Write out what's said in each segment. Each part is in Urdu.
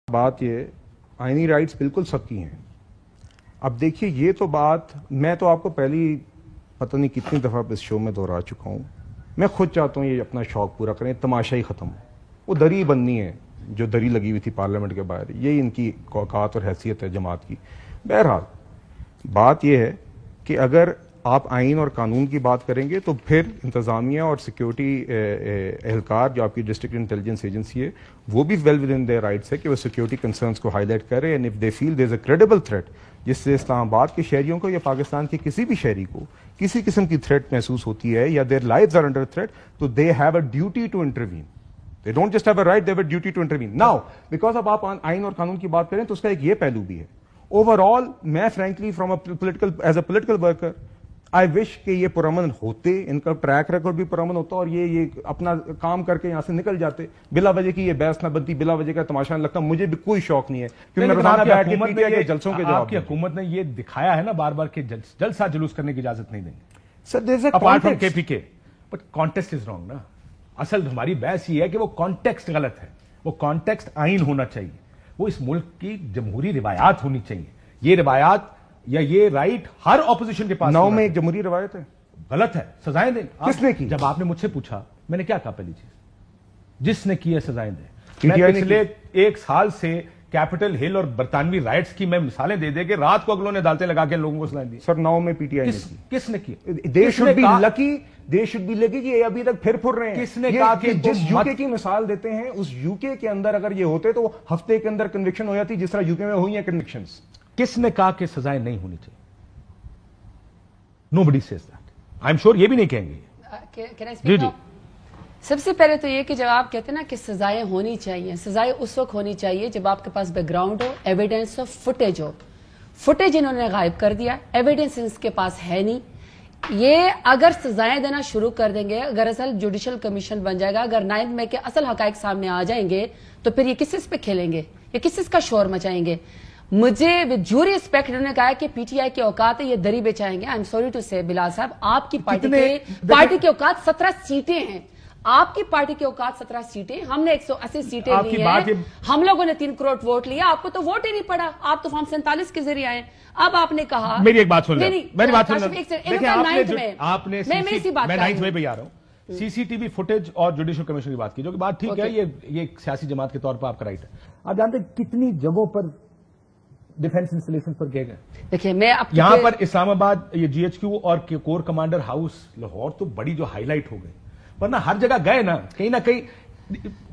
بات یہ آئینی رائٹس بالکل سب کی ہیں. اب دیکھیے یہ تو بات میں تو آپ کو پہلی پتہ نہیں کتنی دفعہ اس شو میں دہرا چکا ہوں. میں خود چاہتا ہوں یہ اپنا شوق پورا کریں, تماشا ہی ختم ہو. وہ دری بننی ہے جو دری لگی ہوئی تھی پارلیمنٹ کے باہر, یہی ان کی اوقات اور حیثیت ہے جماعت کی. بہرحال بات یہ ہے کہ اگر آپ آئین اور قانون کی بات کریں گے تو پھر انتظامیہ اور سیکیورٹی اہلکار جو آپ کی ڈسٹرکٹ انٹیلیجنس ایجنسی ہے وہ بھی well within their rights ہے کہ وہ سیکیورٹی کنسرنس کو ہائی لائٹ کرے, and if they feel there is a credible threat جس سے اسلام آباد کے شہریوں کو یا پاکستان کے کسی بھی شہری کو کسی قسم کی تھریٹ محسوس ہوتی ہے یا their lives are under threat, تو they have a duty to intervene. They don't just have a right, they have a duty to intervene. Now, because اب آپ آئین اور قانون کی بات کریں تو اس کا ایک یہ پہلو بھی ہے. Overall, میں frankly as a political worker, I wish کہ یہ پرامن ہوتے, ان کا ٹریک ریکارڈ بھی پرامن ہوتا اور یہ اپنا کام کر کے یہاں سے نکل جاتے. بلا وجہ کی یہ بحث نہ بنتی, بلا وجہ کا تماشا نہ لگتا. مجھے بھی کوئی شوق نہیں ہے کیونکہ میں روزانہ بیٹھ کے پی ٹی آئی کے جلسوں کے جواب. آپ کی حکومت نے یہ دکھایا ہے نا بار بار کہ جلسہ جلوس کرنے کی اجازت نہیں دیں گے. Sir, there's a apart from context. KPK, but context is wrong نا. اصل ہماری بحث یہ ہے کہ وہ کانٹیکسٹ غلط ہے. وہ کانٹیکسٹ آئین ہونا چاہیے, وہ اس ملک کی جمہوری روایات ہونی چاہیے. یہ روایات یا یہ رائٹ ہر اپوزیشن کے پاس. 9 میں ایک جمہوری روایت ہے, غلط ہے, سزائیں دیں. کس نے کی؟ جب آپ نے مجھ سے پوچھا میں نے کیا کہا پہلی چیز, جس نے کی ہے سزائیں دیں. میں پچھلے 1 سال سے کیپٹل ہل اور برطانوی رائٹس کی میں مثالیں دے دے کے رات کو اگلوں نے عدالتیں لگا کے لوگوں کو سزائیں دی. سر 9 میں پی ٹی آئی نے کی. کس نے کی؟ They should be lucky, they should be lucky کہ یہ ابھی تک پھر رہے ہیں. کس نے کہا کہ جس یو کے کی مثال دیتے ہیں اس یو کے اندر اگر یہ ہوتے تو ہفتے کے اندر کنوکشن ہو جاتی جس طرح یو کے میں ہوئی ہیں کنوکشنز. کس نے کہا کہ سزائیں نہیں ہونی چاہیے؟ nobody says that. I'm sure یہ بھی نہیں کہیں گے. جی سب سے پہلے تو یہ کہ جب آپ کہتے ہیں نا کہ سزائیں ہونی چاہیے, سزائیں اس وقت ہونی چاہیے جب آپ کے پاس بیک گراؤنڈ ہو, ایویڈنس ہو, فوٹیج ہو. فوٹیج انہوں نے غائب کر دیا, ایویڈنس ان کے پاس ہے نہیں. یہ اگر سزائیں دینا شروع کر دیں گے, اگر اصل جوڈیشل کمیشن بن جائے گا, اگر 9 مئی کے اصل حقائق سامنے آ جائیں گے تو پھر یہ کس چیز پہ کھیلیں گے, یہ کس چیز کا شور مچائیں گے. مجھے ود ڈیو ریسپیکٹ انہوں نے کہا کہ پی ٹی آئی کے اوقات یہ دری بچائیں گے. آئی ایم سوری ٹو سے بلال صاحب, آپ کی پارٹی کے اوقات 17 سیٹیں ہیں. آپ کی پارٹی کے اوقات 17 سیٹیں, ہم نے 180 سیٹیں لی ہیں. ہم لوگوں نے 3 کروڑ ووٹ لیا, آپ کو تو ووٹ ہی نہیں پڑا, آپ تو فارم 47 کے ذریعے آئے. اب آپ نے کہا, میری ایک بات سن لیں, میری بات سن لیں. آپ نے میں 9 مئی پہ آ رہا ہوں, سی سی ٹی وی فوٹیج اور جوڈیشل کمیشن کی بات کی, جو کہ بات ٹھیک ہے, یہ سیاسی جماعت کے طور پر آپ کا رائٹ ہے. آپ جانتے ہیں کتنی جگہوں پر ڈیفنس انسٹالیشن پر گئے گئے. دیکھیں میں یہاں پر اسلام آباد یہ جی ایچ کیو اور کور کمانڈر ہاؤس لاہور تو بڑی جو ہائی لائٹ ہو گئی, ورنہ ہر جگہ گئے نا, کہیں نہ کہیں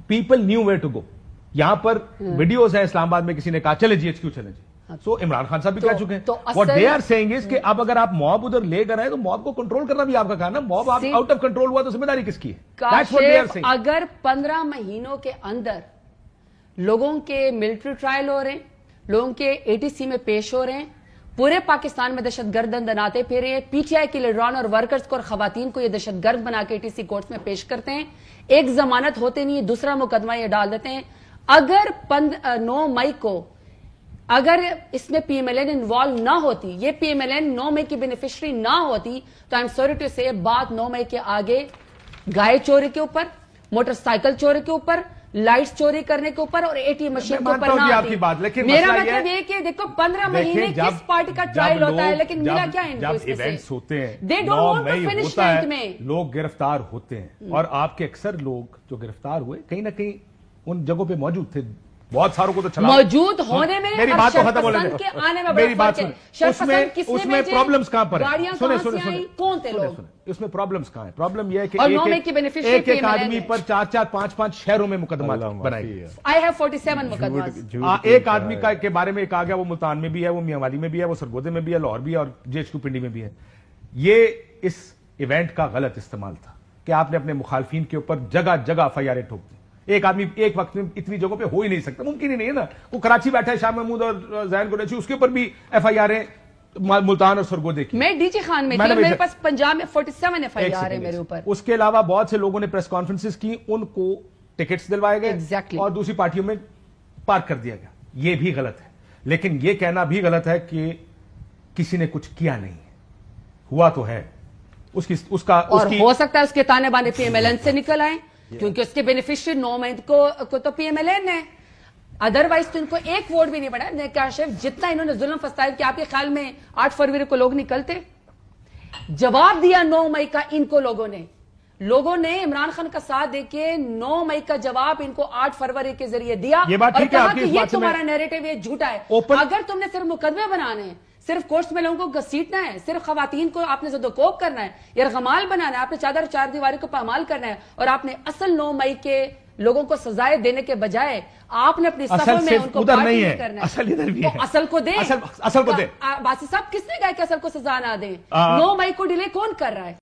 people knew where to go. یہاں پر ویڈیوز ہیں اسلام آباد میں کسی نے کہا چلے جی ایچ کیو چلے جی. سو عمران خان صاحب بھی کہہ چکے ہیں. واٹ دے آر سیئنگ از کہ اب اگر آپ موب ادھر لے کر آئے تو موب کو کنٹرول کرنا بھی آپ کا کام ہے. موب آؤٹ آف کنٹرول ہوا تو ذمہ داری کس کی ہے؟ اگر 15 مہینوں کے اندر لوگوں کے ملٹری ٹرائل ہو رہے ہیں, لوگوں کے اے ٹی سی میں پیش ہو رہے ہیں, پورے پاکستان میں دہشت گرد دناتے پھر ہیں, پی ٹی آئی کے لیڈران اور ورکرز کو اور خواتین کو یہ دہشت گرد بنا کے اے ٹی سی کورٹس میں پیش کرتے ہیں. ایک ضمانت ہوتے نہیں, دوسرا مقدمہ یہ ڈال دیتے ہیں. اگر 9 مئی کو اگر اس میں P M L N involve نہ ہوتی, یہ پی ایم ایل این 9 مئی کی بینیفیشری نہ ہوتی, تو آئی ایم سوری ٹو سے بات 9 مئی کے آگے گائے چوری کے اوپر, موٹر سائیکل چوری کے اوپر, لائٹس چوری کرنے کے اوپر اور اے ٹی ایم مشین کے اوپر نہ آتی. میرا مطلب یہ کہ دیکھو 15 مہینے کس پارٹی کا ٹرائل ہوتا ہے, لیکن ملا کیا ہے ان کو اس میں سے. ایونٹس ہوتے ہیں, They don't want to finish night میں لوگ گرفتار ہوتے ہیں, اور آپ کے اکثر لوگ جو گرفتار ہوئے کہیں نہ کہیں ان جگہوں پہ موجود تھے. بہت ساروں کو تو چلا موجود ہونے میں, میری بات تو ختم ہونے کے آنے میں میری بات سن, اس میں پرابلمز کہاں پر ہیں؟ سنیں کون تھے لوگ, اس میں پرابلمز کہاں ہیں؟ پرابلم یہ ہے کہ ایک آدمی پر 4 5 شہروں میں مقدمات بنائے گئے. I have 47 مقدمات. ایک آدمی کے بارے میں ایک آ گیا, وہ ملتان میں بھی ہے, وہ میاں والی میں بھی ہے, وہ سرگودے میں بھی ہے, لاہور بھی ہے, اور جی ایچ کیو پنڈی میں بھی ہے. یہ اس ایونٹ کا غلط استعمال تھا کہ آپ نے اپنے مخالفین کے اوپر جگہ جگہ ایف آئی آر ٹھوک دی. ایک آدمی ایک وقت میں اتنی جگہوں پہ ہو ہی نہیں سکتا, ممکن ہی نہیں ہے نا. وہ کراچی بیٹھا ہے, شاہ محمود اور زین قریشی, اس کے اوپر بھی ایف آئی آر ملتان اور سرگودے کی. میں ڈی جی خان میں تھی, میرے پاس پنجاب میں 47 ایف آئی آر ہے میرے اوپر. اس کے علاوہ بہت سے لوگوں نے پریس کانفرنسز کی, ان کو ٹکٹس دلوائے گئے اور دوسری پارٹیوں میں پارک کر دیا گیا. یہ بھی غلط ہے, لیکن یہ کہنا بھی غلط ہے کہ کسی نے کچھ کیا نہیں ہے. ہوا تو ہے, اس کا ہو سکتا ہے اس کے تانے بانے پی ایم ایل این سے نکل آئے, کیونکہ اس کے بینیفیشری 9 مئی کو تو پی ایم ایل این ہے. ادروائز تو ان کو ایک ووٹ بھی نہیں پڑا. کاشف جتنا انہوں نے ظلم فساد کیا آپ کے خیال میں 8 فروری کو لوگ نکلتے؟ جواب دیا 9 مئی کا ان کو لوگوں نے عمران خان کا ساتھ دے کے 9 مئی کا جواب ان کو 8 فروری کے ذریعے دیا یہ بات اور ٹھیک ہے کہا آپ کی کہ اس یہ بات سے تمہارا نیریٹو یہ جھوٹا ہے. اگر تم نے صرف مقدمے بنانے ہیں, صرف کورٹس میں لوگوں کو گھسیٹنا ہے, صرف خواتین کو آپ نے زدوکوب کرنا ہے, یرغمال بنانا ہے, آپ نے چادر چار دیواری کو پامال کرنا ہے, اور آپ نے اصل 9 مئی کے لوگوں کو سزائیں دینے کے بجائے آپ نے اپنی صفوں میں ان کو ادھر بات نہیں نہیں کرنا ہے, اصل ادھر بھی ہے. اصل کو دیں, اصل کو دیں. باسی صاحب کس نے کہا کہ اصل کو سزا نہ دیں؟ 9 مئی کو ڈیلے کون کر رہا ہے؟